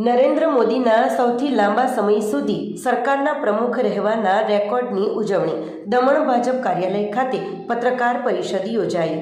નરેન્દ્ર મોદીના સૌથી લાંબા સમય સુધી સરકારના પ્રમુખ રહેવાના રેકોર્ડની ઉજવણી દમણ ભાજપ કાર્યાલય ખાતે પત્રકાર પરિષદ યોજાઈ।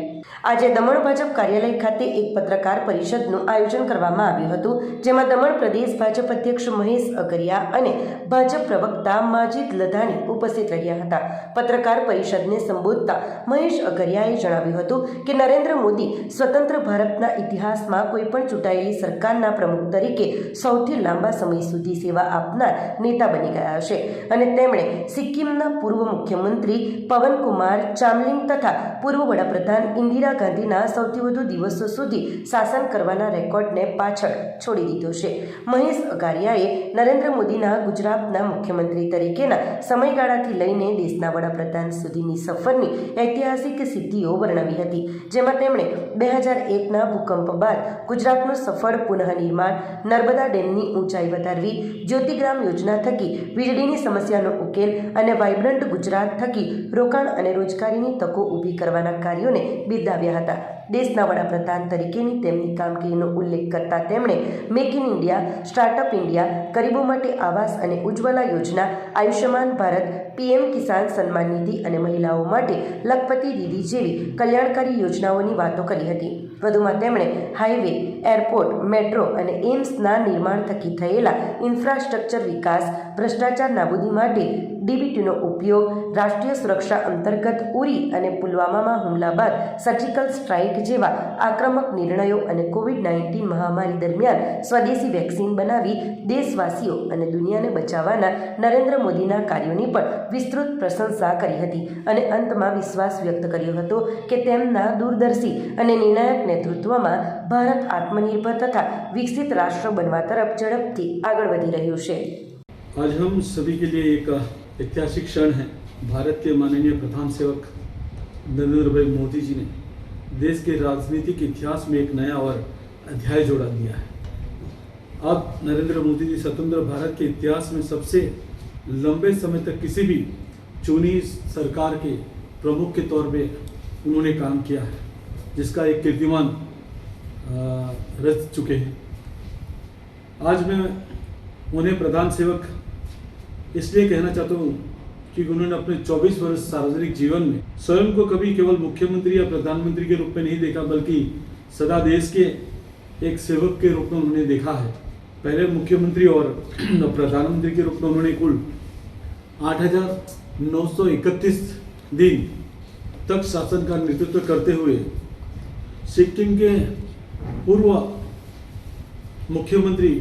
આજે દમણ ભાજપ કાર્યાલય ખાતે એક પત્રકાર પરિષદનું આયોજન કરવામાં આવ્યું હતું, જેમાં દમણ પ્રદેશ ભાજપ અધ્યક્ષ મહેશ અગરિયા અને ભાજપ પ્રવક્તા માજીદ લધાણી ઉપસ્થિત રહ્યા હતા। પત્રકાર પરિષદને સંબોધતા મહેશ અગરિયાએ જણાવ્યું હતું કે નરેન્દ્ર મોદી સ્વતંત્ર ભારતના ઇતિહાસમાં કોઈપણ ચૂંટાયેલી સરકારના પ્રમુખ તરીકે સૌથી લાંબા સમય સુધી સેવા આપનાર નેતા બની ગયા હશે અને તેમણે સિક્કિમના પૂર્વ મુખ્યમંત્રી પવનકુમાર ચામલિંગ તથા પૂર્વ વડાપ્રધાન ઇન્દિરા ગાંધીના સૌથી વધુ દિવસો સુધી શાસન કરવાના રેકોર્ડને પાછળ છોડી દીધો છે। મહેશ અગરિયાએ નરેન્દ્ર મોદીના ગુજરાતના મુખ્યમંત્રી તરીકેના સમયગાળાથી લઈને દેશના વડાપ્રધાન સુધીની સફરની ઐતિહાસિક સિદ્ધિઓ વર્ણવી હતી, જેમાં તેમણે 2001ના ભૂકંપ બાદ ગુજરાતનું સફળ પુનઃનિર્માણ, નર્મદા ડેમની ઊંચાઈ વધારવી, જ્યોતિગ્રામ યોજના થકી વીજળીની સમસ્યાનો ઉકેલ અને વાઇબ્રન્ટ ગુજરાત થકી રોકાણ અને રોજગારીની તકો ઊભી કરવાના કાર્યોને બિરદાવ્યા હતા। દેશના વડાપ્રધાન તરીકેની તેમની કામગીરીનો ઉલ્લેખ કરતા તેમણે make in India, startup India, ગરીબો માટે આવાસ અને ઉજ્જવલા યોજના, આયુષ્યમાન ભારત, પીએમ કિસાન સન્માન નિધિ અને મહિલાઓ માટે લખપતિ દીદી જેવી કલ્યાણકારી યોજનાઓની વાતો કરી હતી। વધુમાં તેમણે હાઈવે, એરપોર્ટ, મેટ્રો અને એમ્સના નિર્માણ થકી થયેલા ઇન્ફ્રાસ્ટ્રક્ચર વિકાસ, ભ્રષ્ટાચાર નાબૂદી માટે ડીબીટીનો ઉપયોગ, રાષ્ટ્રીય સુરક્ષા અંતર્ગત ઉરી અને પુલવામામાં હુમલા બાદ સર્જિકલ સ્ટ્રાઇક જેવા આક્રમક નિર્ણયો અને કોવિડ-19 મહામારી દરમિયાન સ્વદેશી વેક્સિન બનાવી દેશવાસીઓ અને દુનિયાને બચાવવાના નરેન્દ્ર મોદીના કાર્યોની પણ વિસ્તૃત પ્રશંસા કરી હતી અને અંતમાં વિશ્વાસ વ્યક્ત કર્યો હતો કે તેમના દૂરદર્શી અને નિર્ણાયક નેતૃત્વમાં ભારત આત્મનિર્ભર તથા વિકસિત राष्ट्र बनवा तरफ झड़पથી આગળ વધી રહ્યું છે। आज हम सभी के लिए एक ऐतिहासिक क्षण है। भारत के माननीय प्रधान सेवक नरेंद्र भाई मोदी जी ने देश के राजनीतिक इतिहास में एक नया और अध्याय जोड़ा दिया है। अब नरेंद्र मोदी जी स्वतंत्र भारत के इतिहास में सबसे लंबे समय तक किसी भी चुनी सरकार के प्रमुख के तौर पे उन्होंने काम किया है, जिसका एक कीर्तिमान रच चुके हैं। आज मैं उन्हें प्रधान सेवक इसलिए कहना चाहता हूँ कि उन्होंने अपने 24 वर्ष सार्वजनिक जीवन में स्वयं को कभी केवल मुख्यमंत्री या प्रधानमंत्री के रूप में नहीं देखा, बल्कि सदा देश के एक सेवक के रूप में उन्होंने देखा है। पहले मुख्यमंत्री और प्रधानमंत्री के रूप में उन्होंने कुल 8,931 दिन तक शासन का नेतृत्व करते हुए सिक्किम के पूर्व मुख्यमंत्री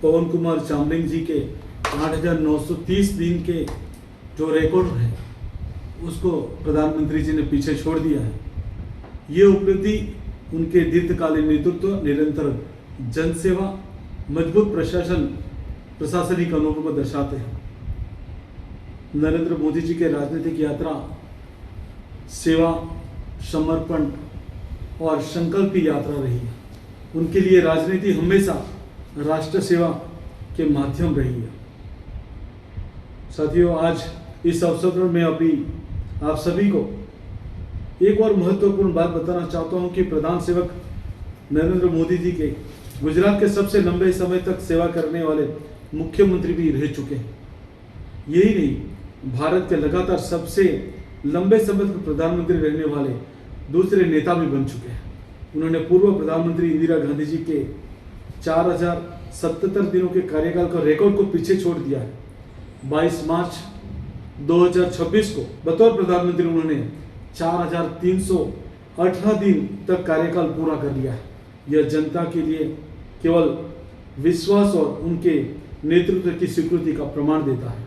पवन कुमार चामलिंग जी के 8,930 दिन के जो रिकॉर्ड है उसको प्रधानमंत्री जी ने पीछे छोड़ दिया है। ये उपलब्धि उनके दीर्घकालीन नेतृत्व, निरंतर जनसेवा, मजबूत प्रशासनिक अनुभव को दर्शाते हैं। नरेंद्र मोदी जी के राजनीतिक यात्रा सेवा, समर्पण और संकल्प की यात्रा रही है। उनके लिए राजनीति हमेशा राष्ट्र सेवा के माध्यम रही है। साथियों, आज इस अवसर पर मैं अभी आप सभी को एक और महत्वपूर्ण बात बताना चाहता हूं कि प्रधान सेवक नरेंद्र मोदी जी के गुजरात के सबसे लंबे समय तक सेवा करने वाले मुख्यमंत्री भी रह चुके हैं। यही नहीं, भारत के लगातार सबसे लंबे समय तक प्रधानमंत्री रहने वाले दूसरे नेता भी बन चुके हैं। उन्होंने पूर्व प्रधानमंत्री इंदिरा गांधी जी के 4,077 दिनों के कार्यकाल का रिकॉर्ड को पीछे छोड़ दिया है। 22 मार्च 2026 को बतौर प्रधानमंत्री उन्होंने 4,318 दिन तक कार्यकाल पूरा कर लिया है। यह जनता के लिए केवल विश्वास और उनके नेतृत्व की स्वीकृति का प्रमाण देता है।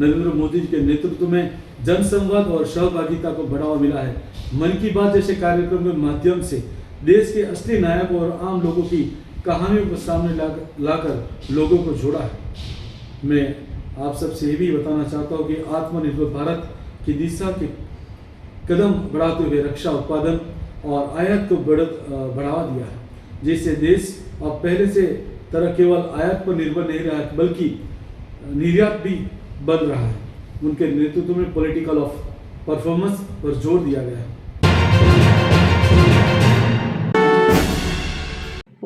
नरेंद्र मोदी जी के नेतृत्व में जनसंवाद और सहभागिता को बढ़ावा मिला है। मन की बात जैसे कार्यक्रम के माध्यम से देश के असली नायकों और आम लोगों की कहानियों को सामने लाकर लोगों को जोड़ा है। मैं आप सबसे ये भी बताना चाहता हूँ कि आत्मनिर्भर भारत की दिशा के कदम बढ़ाते हुए रक्षा उत्पादन और आयात को बढ़ावा दिया है, जिससे देश अब पहले से तरह केवल आयात पर निर्भर नहीं रहा है, बल्कि निर्यात भी बन रहा है। उनके नेतृत्व में पॉलिटिकल ऑफ परफॉर्मेंस पर जोर दिया गया है।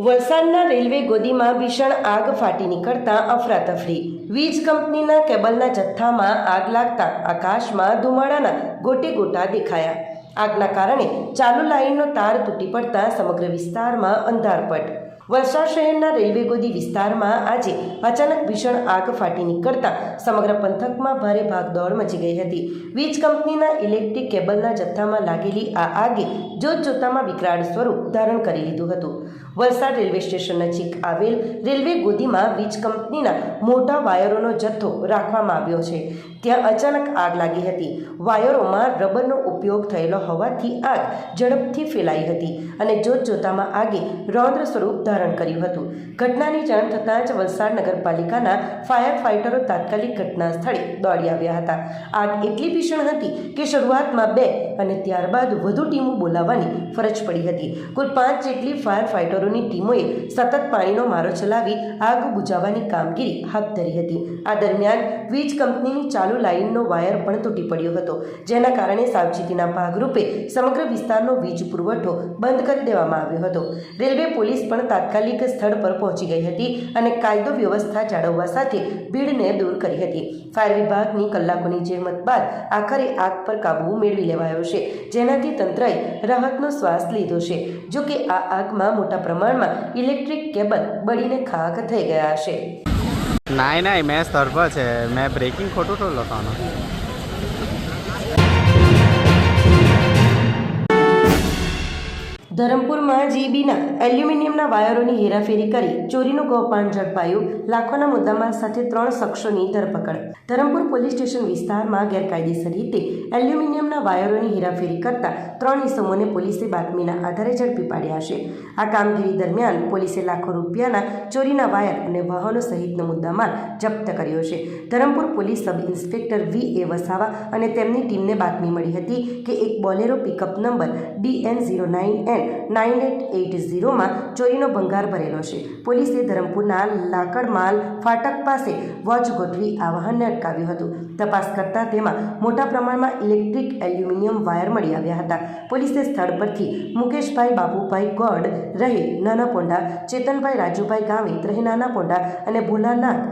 વલસાડના રેલવે ગોદીમાં ભીષણ આગ ફાટી નીકળતા અફરાતફરી. વીજ કંપનીના કેબલના જથ્થામાં આગ લાગતા આકાશમાં ધુમાડાના ગોટે ગોટા દેખાયા. આગના કારણે ચાલુ લાઇનનો તાર તૂટી પડતા સમગ્ર વિસ્તારમાં અંધારપટ. વલસાડ શહેરના રેલવે ગોદી વિસ્તારમાં આજે અચાનક ભીષણ આગ ફાટી નીકળતા સમગ્ર પંથકમાં ભારે ભાગદોડ મચી ગઈ હતી. વીજ કંપનીના ઇલેક્ટ્રિક કેબલના જથ્થામાં લાગેલી આ આગે જોતજોતામાં વિકરાળ સ્વરૂપ ધારણ કરી લીધું હતું. વલસાડ રેલવે સ્ટેશન નજીક આવેલ રેલવે ગોદીમાં વીજ કંપનીના મોટા વાયરોનો જથ્થો રાખવામાં આવ્યો છે. ત્યાં અચાનક આગ લાગી હતી. વાયરોમાં રબરનો ઉપયોગ થયેલો હોવાથી આગ ઝડપથી ફેલાઈ હતી અને જોતજોતામાં આગે રૌદ્ર સ્વરૂપ ધારણ કર્યું હતું. ઘટનાની જાણ થતાં જ વલસાડ નગરપાલિકાના ફાયર ફાઇટરો તાત્કાલિક ઘટના સ્થળે દોડી આવ્યા હતા. આગ એટલી ભીષણ હતી કે શરૂઆતમાં 2 અને ત્યારબાદ વધુ ટીમો બોલાવવાની ફરજ પડી હતી. કુલ 5 જેટલી ફાયર ફાઇટરોની ટીમોએ સતત પાણીનો મારો ચલાવી આગ બુઝાવવાની કામગીરી હાથ ધરી હતી. આ દરમિયાન વીજ કંપનીની ચાલુ લાઇનનો વાયર પણ તૂટી પડ્યો હતો, જેના કારણે સાવચેતીના ભાગરૂપે સમગ્ર વિસ્તારનો વીજ પુરવઠો બંધ કરી દેવામાં આવ્યો હતો. રેલવે પોલીસ પણ તાત્કાલિક સ્થળ પર પહોંચી ગઈ હતી અને કાયદો વ્યવસ્થા જાળવવા સાથે ભીડને દૂર કરી હતી. ફાયર વિભાગની કલાકોની જહેમત બાદ આખરે આગ પર કાબૂ મેળવી લેવાયો છે, જેનાથી તંત્રએ રાહતનો શ્વાસ લીધો છે. જો કે આ આગમાં મોટા પ્રમાણમાં ઇલેક્ટ્રિક કેબલ બળીને ખાખ થઈ ગયા છે. नहीं मैं स्तर पर है, मैं ब्रेकिंग खोटो तो लखाना. ધરમપુરમાં જીબીના એલ્યુમિનિયમના વાયરોની હેરાફેરી કરી ચોરીનું કૌભાંડ ઝડપાયું. લાખોના મુદ્દામાલ સાથે 3 શખ્સોની ધરપકડ. ધરમપુર પોલીસ સ્ટેશન વિસ્તારમાં ગેરકાયદેસર રીતે એલ્યુમિનિયમના વાયરોની હેરાફેરી કરતા 3 ઇસમોને પોલીસે બાતમીના આધારે ઝડપી પાડ્યા છે. આ કામગીરી દરમિયાન પોલીસે લાખો રૂપિયાના ચોરીના વાયર અને વાહનો સહિતનો મુદ્દામાલ જપ્ત કર્યો છે. Dharampur police sub inspector VA Vasava અને તેમની ટીમને બાતમી મળી હતી કે એક બોલેરો પિકઅપ નંબર DN09N9880માં ચોરીનો ભંગાર ભરેલો છે. પોલીસે ધરમપુરના લાકડમાલ ફાટક પાસે વોચ ગોઠવી આ વાહનને અટકાવ્યું હતું. તપાસ કરતા તેમાં મોટા પ્રમાણમાં ઇલેક્ટ્રિક એલ્યુમિનિયમ વાયર મળી આવ્યા હતા. પોલીસે સ્થળ પરથી મુકેશભાઈ બાબુભાઈ ગોડ રહે નાના પોંડા, ચેતનભાઈ રાજુભાઈ ગાવિત રહે નાના પોંડા અને ભોલાનાથ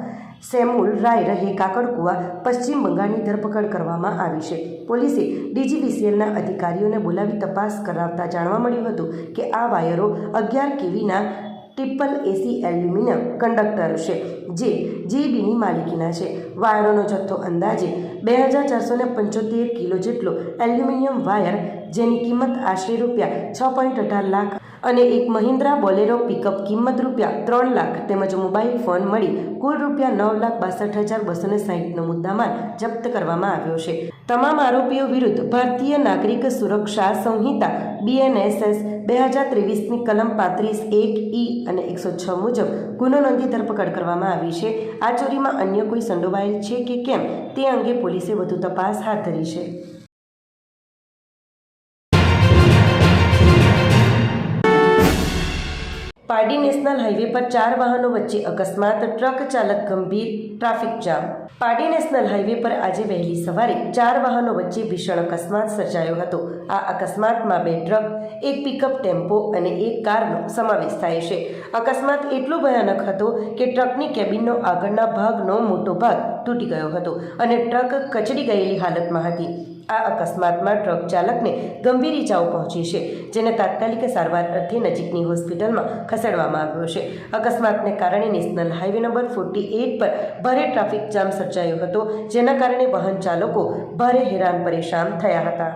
સેમુલ રાય રહે કાકડકુવા પશ્ચિમ બંગાળની ધરપકડ કરવામાં આવી છે. પોલીસે DGVCLના અધિકારીઓને બોલાવી તપાસ કરાવતા જાણવા મળ્યું હતું કે આ વાયરો 11 kVના ટ્રિપલ AC એલ્યુમિનિયમ કંડક્ટર છે, જે જીબીની માલિકીના છે. વાયરોનો જથ્થો અંદાજે 2475 કિલો જેટલો એલ્યુમિનિયમ વાયર, જેની કિંમત આશરે ₹6.18 લાખ અને એક મહિન્દ્રા બોલેરો પિકઅપ કિંમત ₹3 લાખ તેમજ મોબાઈલ ફોન મળી કુલ ₹9,62,260નો મુદ્દામાલ જપ્ત કરવામાં આવ્યો છે. તમામ આરોપીઓ વિરુદ્ધ ભારતીય નાગરિક સુરક્ષા સંહિતા BNSS 2023ની કલમ 35(1)E અને 106 મુજબ ગુનો નોંધી ધરપકડ કરવામાં આવી છે. આ ચોરીમાં અન્ય કોઈ સંડોવાયેલ છે કે કેમ તે અંગે પોલીસે વધુ તપાસ હાથ ધરી છે. પારડી નેશનલ હાઈવે પર 4 વાહનો વચ્ચે અકસ્માત, ટ્રક ચાલક ગંભીર, traffic jam. Pardi national highway પર આજે વહેલી સવારે 4 વાહનો વચ્ચે ભીષણ અકસ્માત સર્જાયો હતો. આ અકસ્માતમાં 2 ટ્રક, 1 પિકઅપ ટેમ્પો અને 1 કારનો સમાવેશ થાય છે. અકસ્માત એટલો ભયાનક હતો કે ટ્રકની કેબિનનો આગળના ભાગનો મોટો ભાગ તૂટી ગયો હતો અને ટ્રક કચડી ગયેલી હાલતમાં હતી. આ અકસ્માતમાં ટ્રક ચાલકને ગંભીર ઈજાઓ પહોંચી છે, જેને તાત્કાલિક સારવાર અર્થે નજીકની હોસ્પિટલમાં ખસેડવામાં આવ્યો છે. અકસ્માતને કારણે નેશનલ હાઈવે નંબર 48 પર ભારે ટ્રાફિક જામ સર્જાયો હતો, જેના કારણે વાહન ચાલકો ભારે હેરાન પરેશાન થયા હતા.